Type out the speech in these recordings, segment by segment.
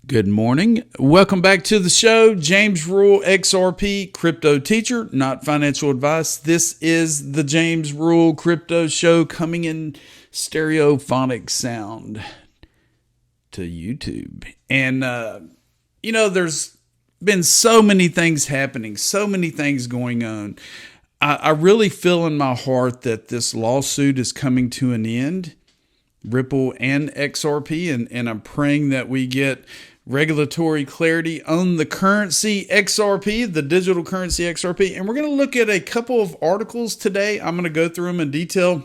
Good morning. Welcome back to the show. James Rule, XRP, crypto teacher, not financial advice. This is the James Rule Crypto Show coming in stereophonic sound to YouTube. And, there's been so many things happening, so many things going on. I really feel in my heart that this lawsuit is coming to an end, Ripple and XRP, and I'm praying that we get regulatory clarity on the currency XRP, the digital currency XRP. And we're going to look at a couple of articles today. I'm going to go through them in detail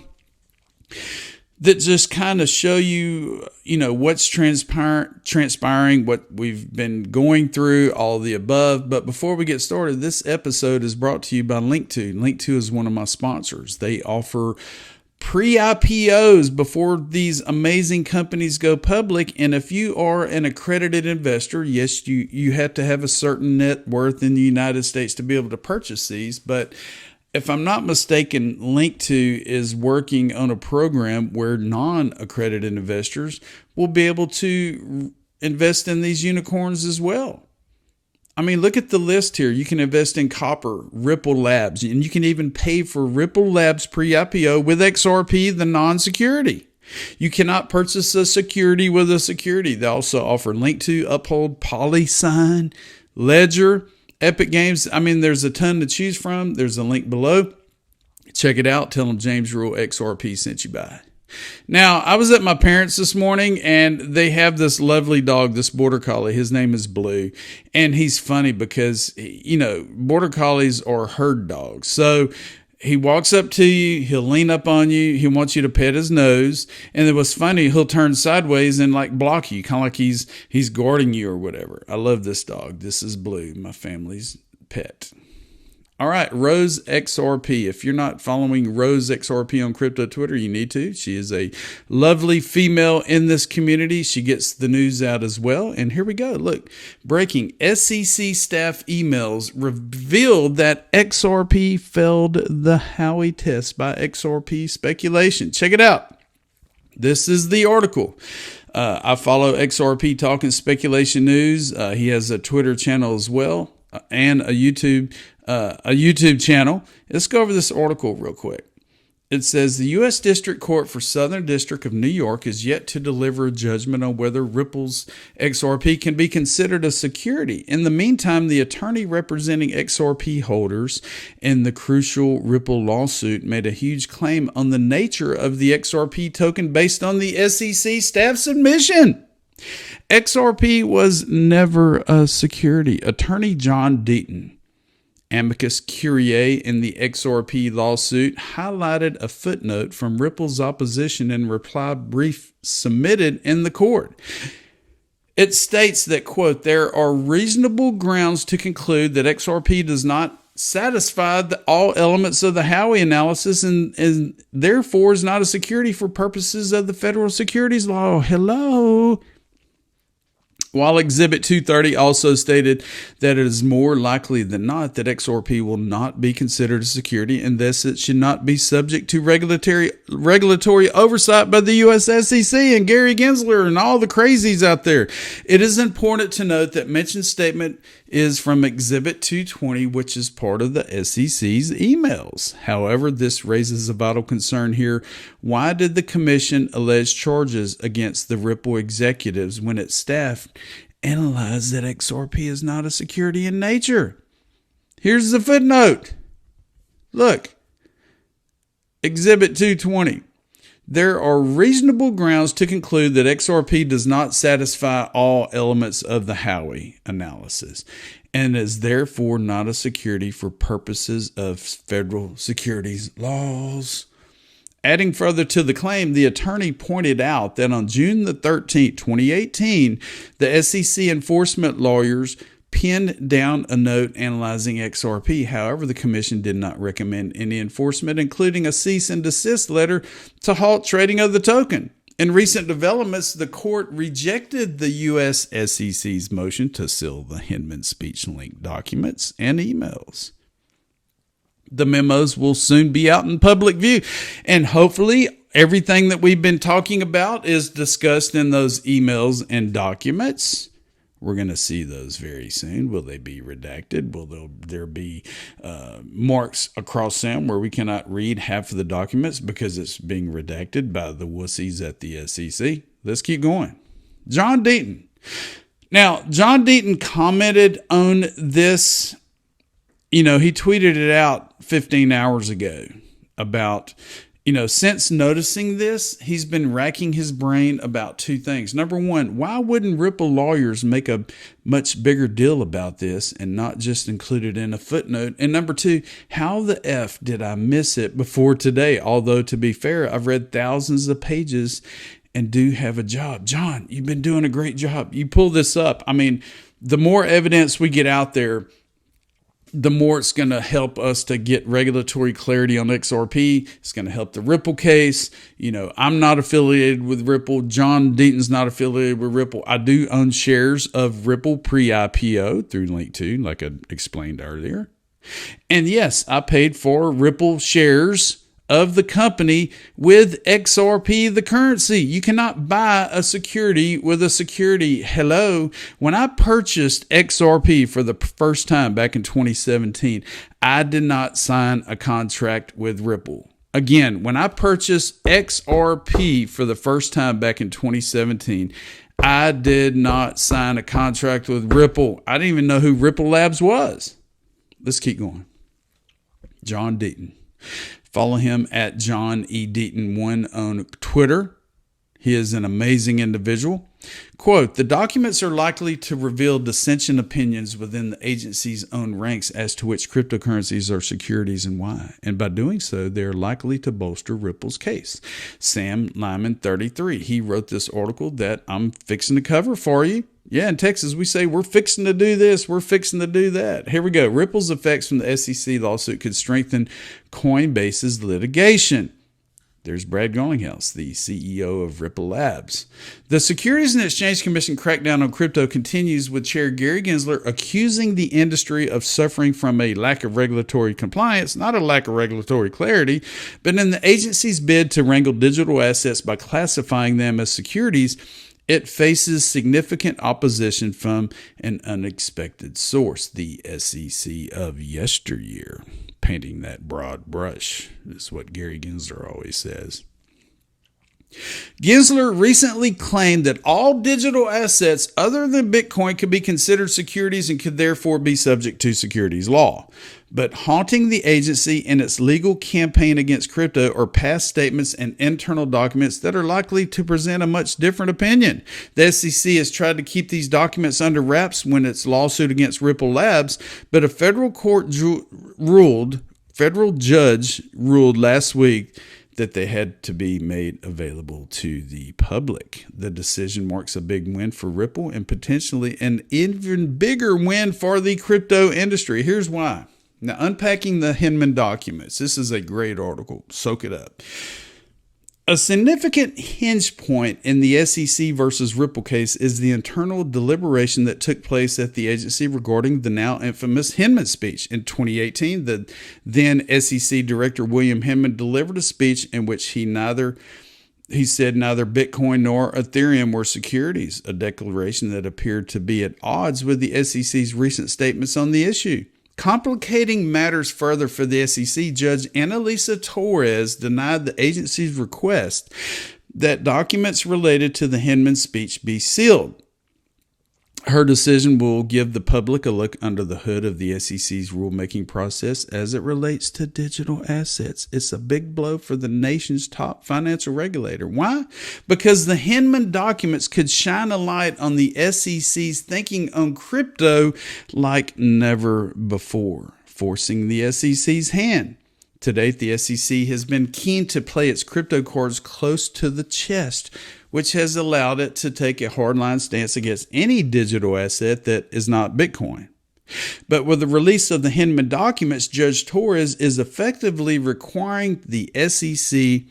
that just kind of show you, what's transpiring, what we've been going through, all the above. But before we get started, this episode is brought to you by LINQTO. LINQTO is one of my sponsors. They offer pre-IPOs before these amazing companies go public. And if you are an accredited investor, yes, you have to have a certain net worth in the United States to be able to purchase these. But if I'm not mistaken, LINQTO is working on a program where non-accredited investors will be able to invest in these unicorns as well. I mean, look at the list here. You can invest in Copper, Ripple Labs, and you can even pay for Ripple Labs pre-IPO with XRP, the non-security. You cannot purchase a security with a security. They also offer LINQTO, Uphold, PolySign, Ledger, Epic Games. I mean, there's a ton to choose from. There's a link below. Check it out. Tell them James Rule XRP sent you by. Now, I was at my parents' this morning, and they have this lovely dog, this border collie. His name is Blue, and he's funny because, border collies are herd dogs. So he walks up to you, he'll lean up on you, he wants you to pet his nose, and it was funny, he'll turn sideways and block you, kind of like he's guarding you or whatever. I love this dog. This is Blue, my family's pet. All right, Rose XRP. If you're not following Rose XRP on crypto Twitter, you need to. She is a lovely female in this community. She gets the news out as well. And here we go. Look, breaking SEC staff emails revealed that XRP failed the Howey test by XRP speculation. Check it out. This is the article. I follow XRP Talking Speculation News. He has a Twitter channel as well and a YouTube channel. Let's go over this article real quick. It says the U.S. District Court for Southern District of New York is yet to deliver a judgment on whether Ripple's XRP can be considered a security. In the meantime, the attorney representing XRP holders in the crucial Ripple lawsuit made a huge claim on the nature of the XRP token based on the SEC staff submission. XRP was never a security. Attorney John Deaton, amicus curiae in the XRP lawsuit, highlighted a footnote from Ripple's opposition and reply brief submitted in the court. It states that, quote, there are reasonable grounds to conclude that XRP does not satisfy all elements of the Howey analysis and therefore is not a security for purposes of the federal securities law. Hello. While Exhibit 230 also stated that it is more likely than not that XRP will not be considered a security and thus it should not be subject to regulatory oversight by the U.S. SEC and Gary Gensler and all the crazies out there. It is important to note that mentioned statement is from Exhibit 220, which is part of the SEC's emails. However, this raises a vital concern here. Why did the commission allege charges against the Ripple executives when its staff analyzed that XRP is not a security in nature? Here's the footnote. Look, Exhibit 220. There are reasonable grounds to conclude that XRP does not satisfy all elements of the Howey analysis and is therefore not a security for purposes of federal securities laws. Adding further to the claim, the attorney pointed out that on June the 13th, 2018, the SEC enforcement lawyers pinned down a note analyzing XRP. However, the commission did not recommend any enforcement, including a cease and desist letter to halt trading of the token. In recent developments, the court rejected the U.S. SEC's motion to seal the Hinman speech link documents and emails. The memos will soon be out in public view, and hopefully everything that we've been talking about is discussed in those emails and documents. We're going to see those very soon. Will they be redacted? Will there be marks across them where we cannot read half of the documents because it's being redacted by the wussies at the SEC? Let's keep going. John Deaton. Now, John Deaton commented on this. He tweeted it out 15 hours ago about, since noticing this, he's been racking his brain about two things. Number one, why wouldn't Ripple lawyers make a much bigger deal about this and not just include it in a footnote? And number two, how the F did I miss it before today? Although, to be fair, I've read thousands of pages and do have a job. John, you've been doing a great job. You pull this up. I mean, the more evidence we get out there, the more it's going to help us to get regulatory clarity on XRP. It's going to help the Ripple case. I'm not affiliated with Ripple. John Deaton's not affiliated with Ripple. I do own shares of Ripple pre-IPO through LINQTO, like I explained earlier. And yes, I paid for Ripple shares of the company with XRP, the currency. You cannot buy a security with a security. Hello. When I purchased XRP for the first time back in 2017, I did not sign a contract with Ripple. Again, when I purchased XRP for the first time back in 2017, I did not sign a contract with Ripple. I didn't even know who Ripple Labs was. Let's keep going. John Deaton. Follow him at John E. Deaton1 on Twitter. He is an amazing individual. Quote, the documents are likely to reveal dissension opinions within the agency's own ranks as to which cryptocurrencies are securities and why. And by doing so, they're likely to bolster Ripple's case. Sam Lyman 33. He wrote this article that I'm fixing to cover for you. Yeah, in Texas, we say we're fixing to do this, we're fixing to do that. Here we go. Ripple's effects from the SEC lawsuit could strengthen Coinbase's litigation. There's Brad Garlinghouse, the CEO of Ripple Labs. The Securities and Exchange Commission crackdown on crypto continues with Chair Gary Gensler accusing the industry of suffering from a lack of regulatory compliance, not a lack of regulatory clarity, but in the agency's bid to wrangle digital assets by classifying them as securities, it faces significant opposition from an unexpected source, the SEC of yesteryear. Painting that broad brush is what Gary Gensler always says. Gensler recently claimed that all digital assets other than Bitcoin could be considered securities and could therefore be subject to securities law. But haunting the agency in its legal campaign against crypto are past statements and internal documents that are likely to present a much different opinion. The SEC has tried to keep these documents under wraps when its lawsuit against Ripple Labs, but a federal judge ruled last week that they had to be made available to the public. The decision marks a big win for Ripple and potentially an even bigger win for the crypto industry. Here's why. Now, unpacking the Hinman documents. This is a great article. Soak it up. A significant hinge point in the SEC versus Ripple case is the internal deliberation that took place at the agency regarding the now infamous Hinman speech. In 2018, the then SEC Director William Hinman delivered a speech in which he said neither Bitcoin nor Ethereum were securities, a declaration that appeared to be at odds with the SEC's recent statements on the issue. Complicating matters further for the SEC, Judge Annalisa Torres denied the agency's request that documents related to the Hinman speech be sealed. Her decision will give the public a look under the hood of the SEC's rulemaking process as it relates to digital assets. It's a big blow for the nation's top financial regulator. Why? Because the Hinman documents could shine a light on the SEC's thinking on crypto like never before, forcing the SEC's hand. To date, the SEC has been keen to play its crypto cards close to the chest, which has allowed it to take a hardline stance against any digital asset that is not Bitcoin. But with the release of the Hinman documents, Judge Torres is effectively requiring the SEC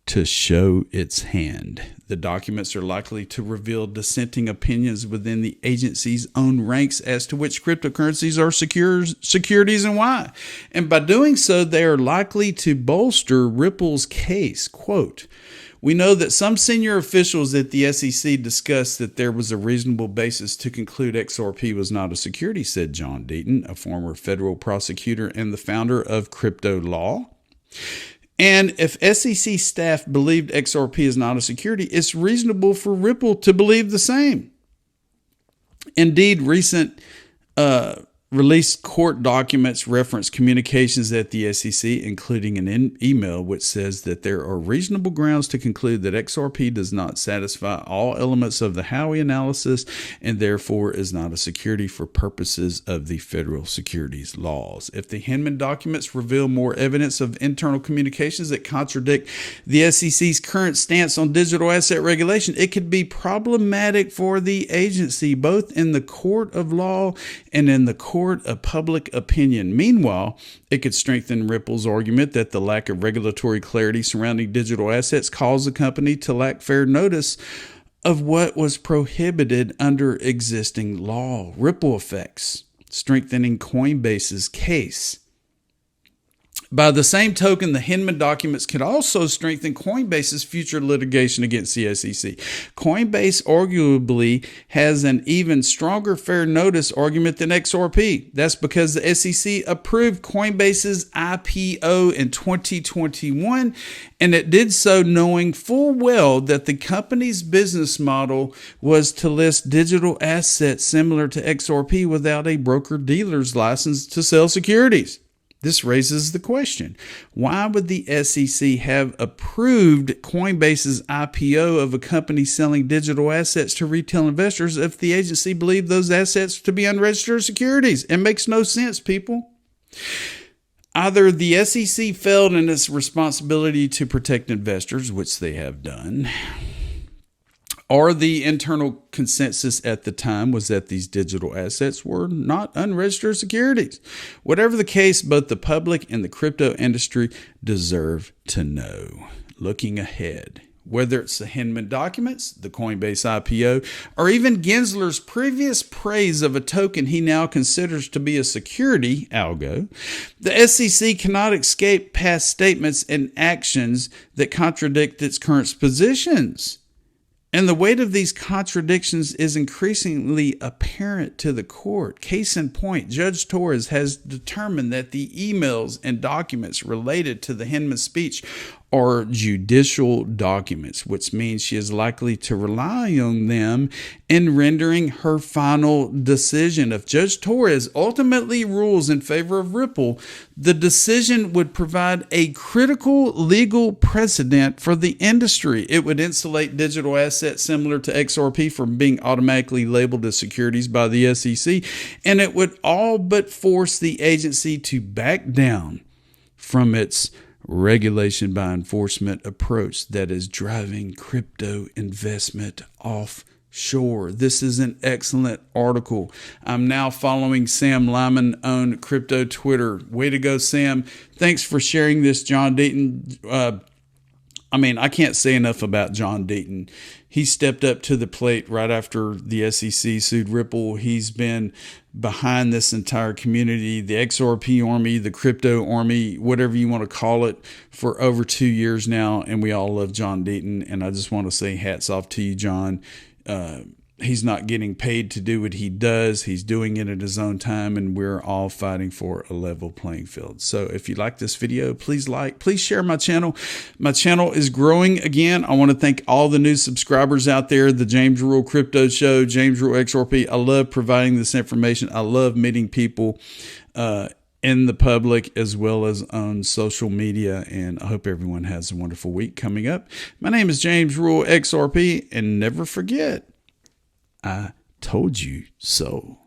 to show its hand. The documents are likely to reveal dissenting opinions within the agency's own ranks as to which cryptocurrencies are securities and why. And by doing so, they are likely to bolster Ripple's case. Quote, We know that some senior officials at the SEC discussed that there was a reasonable basis to conclude XRP was not a security, said John Deaton, a former federal prosecutor and the founder of crypto law. And if SEC staff believed XRP is not a security, it's reasonable for Ripple to believe the same. Indeed, recent released court documents reference communications at the SEC, including an email which says that there are reasonable grounds to conclude that XRP does not satisfy all elements of the Howey analysis and therefore is not a security for purposes of the federal securities laws. If the Hinman documents reveal more evidence of internal communications that contradict the SEC's current stance on digital asset regulation, it could be problematic for the agency, both in the court of law and in the court of public opinion. Meanwhile, it could strengthen Ripple's argument that the lack of regulatory clarity surrounding digital assets caused the company to lack fair notice of what was prohibited under existing law. Ripple effects, strengthening Coinbase's case. By the same token, the Hinman documents could also strengthen Coinbase's future litigation against the SEC. Coinbase arguably has an even stronger fair notice argument than XRP. That's because the SEC approved Coinbase's IPO in 2021, and it did so knowing full well that the company's business model was to list digital assets similar to XRP without a broker-dealer's license to sell securities. This raises the question, why would the SEC have approved Coinbase's IPO of a company selling digital assets to retail investors if the agency believed those assets to be unregistered securities? It makes no sense, people. Either the SEC failed in its responsibility to protect investors, which they have done, or the internal consensus at the time was that these digital assets were not unregistered securities. Whatever the case, both the public and the crypto industry deserve to know. Looking ahead, whether it's the Hinman documents, the Coinbase IPO, or even Gensler's previous praise of a token he now considers to be a security, algo, the SEC cannot escape past statements and actions that contradict its current positions. And the weight of these contradictions is increasingly apparent to the court. Case in point, Judge Torres has determined that the emails and documents related to the Hinman speech are judicial documents, which means she is likely to rely on them in rendering her final decision. If Judge Torres ultimately rules in favor of Ripple, the decision would provide a critical legal precedent for the industry. It would insulate digital assets similar to XRP from being automatically labeled as securities by the SEC, and it would all but force the agency to back down from its regulation by enforcement approach that is driving crypto investment offshore. This is an excellent article. I'm now following Sam Lyman on crypto Twitter. Way to go, Sam. Thanks for sharing this, John Deaton. I can't say enough about John Deaton. He stepped up to the plate right after the SEC sued Ripple. He's been behind this entire community, the XRP army, the crypto army, whatever you want to call it, for over 2 years now. And we all love John Deaton. And I just want to say hats off to you, John. He's not getting paid to do what he does. He's doing it at his own time, and we're all fighting for a level playing field. So if you like this video, please share my channel. My channel is growing again. I want to thank all the new subscribers out there, the James Rule Crypto Show, James Rule XRP. I love providing this information. I love meeting people in the public as well as on social media, and I hope everyone has a wonderful week coming up. My name is James Rule XRP, and never forget, I told you so.